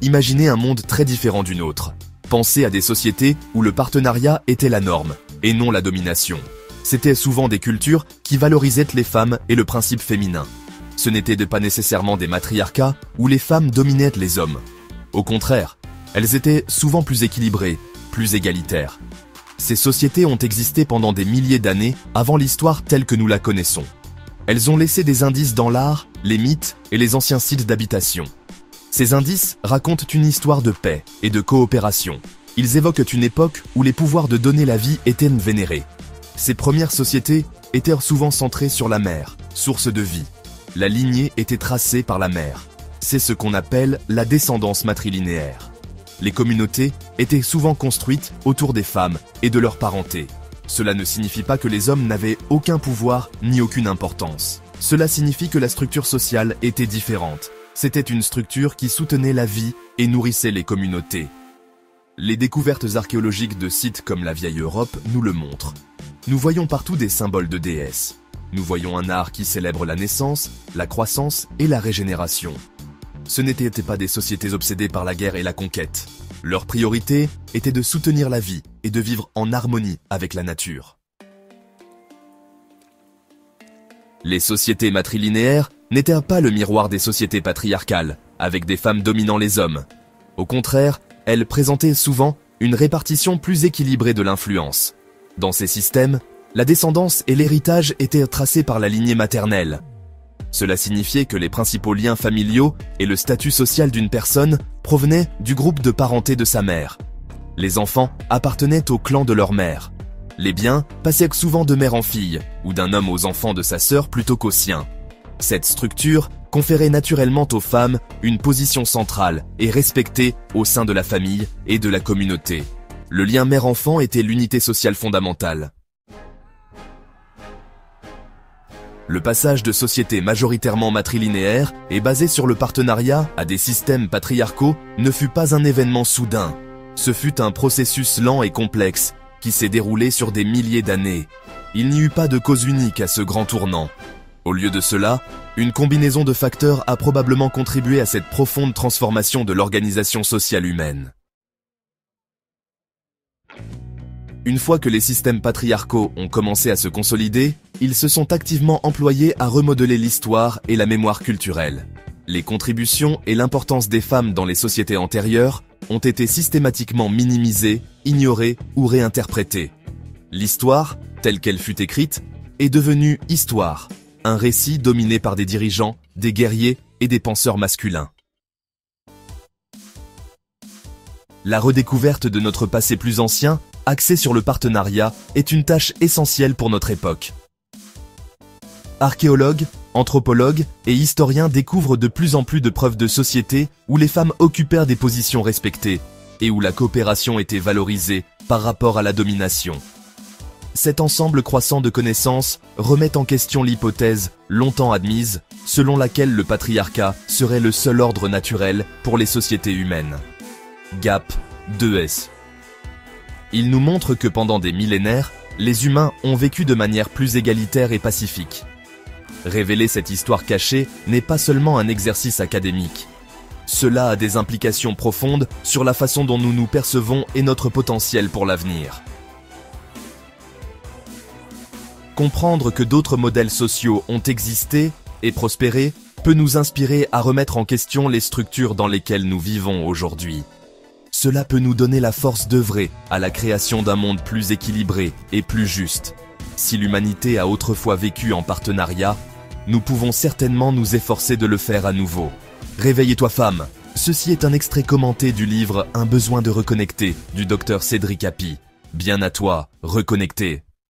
imaginez un monde très différent du nôtre. Pensez à des sociétés où le partenariat était la norme, et non la domination. C'étaient souvent des cultures qui valorisaient les femmes et le principe féminin. Ce n'étaient pas nécessairement des matriarcats où les femmes dominaient les hommes. Au contraire, elles étaient souvent plus équilibrées, plus égalitaires. Ces sociétés ont existé pendant des milliers d'années avant l'histoire telle que nous la connaissons. Elles ont laissé des indices dans l'art, les mythes et les anciens sites d'habitation. Ces indices racontent une histoire de paix et de coopération. Ils évoquent une époque où les pouvoirs de donner la vie étaient vénérés. Ces premières sociétés étaient souvent centrées sur la mère, source de vie. La lignée était tracée par la mère. C'est ce qu'on appelle la descendance matrilinéaire. Les communautés étaient souvent construites autour des femmes et de leur parenté. Cela ne signifie pas que les hommes n'avaient aucun pouvoir ni aucune importance. Cela signifie que la structure sociale était différente. C'était une structure qui soutenait la vie et nourrissait les communautés. Les découvertes archéologiques de sites comme la vieille Europe nous le montrent. Nous voyons partout des symboles de déesses. Nous voyons un art qui célèbre la naissance, la croissance et la régénération. Ce n'étaient pas des sociétés obsédées par la guerre et la conquête. Leur priorité était de soutenir la vie et de vivre en harmonie avec la nature. Les sociétés matrilinéaires n'étaient pas le miroir des sociétés patriarcales, avec des femmes dominant les hommes. Au contraire, elles présentaient souvent une répartition plus équilibrée de l'influence. Dans ces systèmes, la descendance et l'héritage étaient tracés par la lignée maternelle. Cela signifiait que les principaux liens familiaux et le statut social d'une personne provenaient du groupe de parenté de sa mère. Les enfants appartenaient au clan de leur mère. Les biens passaient souvent de mère en fille, ou d'un homme aux enfants de sa sœur plutôt qu'aux siens. Cette structure conférait naturellement aux femmes une position centrale et respectée au sein de la famille et de la communauté. Le lien mère-enfant était l'unité sociale fondamentale. Le passage de sociétés majoritairement matrilinéaires et basées sur le partenariat à des systèmes patriarcaux ne fut pas un événement soudain. Ce fut un processus lent et complexe qui s'est déroulé sur des milliers d'années. Il n'y eut pas de cause unique à ce grand tournant. Au lieu de cela, une combinaison de facteurs a probablement contribué à cette profonde transformation de l'organisation sociale humaine. Une fois que les systèmes patriarcaux ont commencé à se consolider, ils se sont activement employés à remodeler l'histoire et la mémoire culturelle. Les contributions et l'importance des femmes dans les sociétés antérieures ont été systématiquement minimisées, ignorées ou réinterprétées. L'histoire, telle qu'elle fut écrite, est devenue histoire, un récit dominé par des dirigeants, des guerriers et des penseurs masculins. La redécouverte de notre passé plus ancien, axé sur le partenariat, est une tâche essentielle pour notre époque. Archéologues, anthropologues et historiens découvrent de plus en plus de preuves de sociétés où les femmes occupèrent des positions respectées et où la coopération était valorisée par rapport à la domination. Cet ensemble croissant de connaissances remet en question l'hypothèse, longtemps admise, selon laquelle le patriarcat serait le seul ordre naturel pour les sociétés humaines. Gap 2S. Il nous montre que pendant des millénaires, les humains ont vécu de manière plus égalitaire et pacifique. Révéler cette histoire cachée n'est pas seulement un exercice académique. Cela a des implications profondes sur la façon dont nous nous percevons et notre potentiel pour l'avenir. Comprendre que d'autres modèles sociaux ont existé et prospéré peut nous inspirer à remettre en question les structures dans lesquelles nous vivons aujourd'hui. Cela peut nous donner la force d'œuvrer à la création d'un monde plus équilibré et plus juste. Si l'humanité a autrefois vécu en partenariat, nous pouvons certainement nous efforcer de le faire à nouveau. Réveille-toi femme. Ceci est un extrait commenté du livre Un besoin de reconnecter du Dr Cédric Appy. Bien à toi, reconnecté.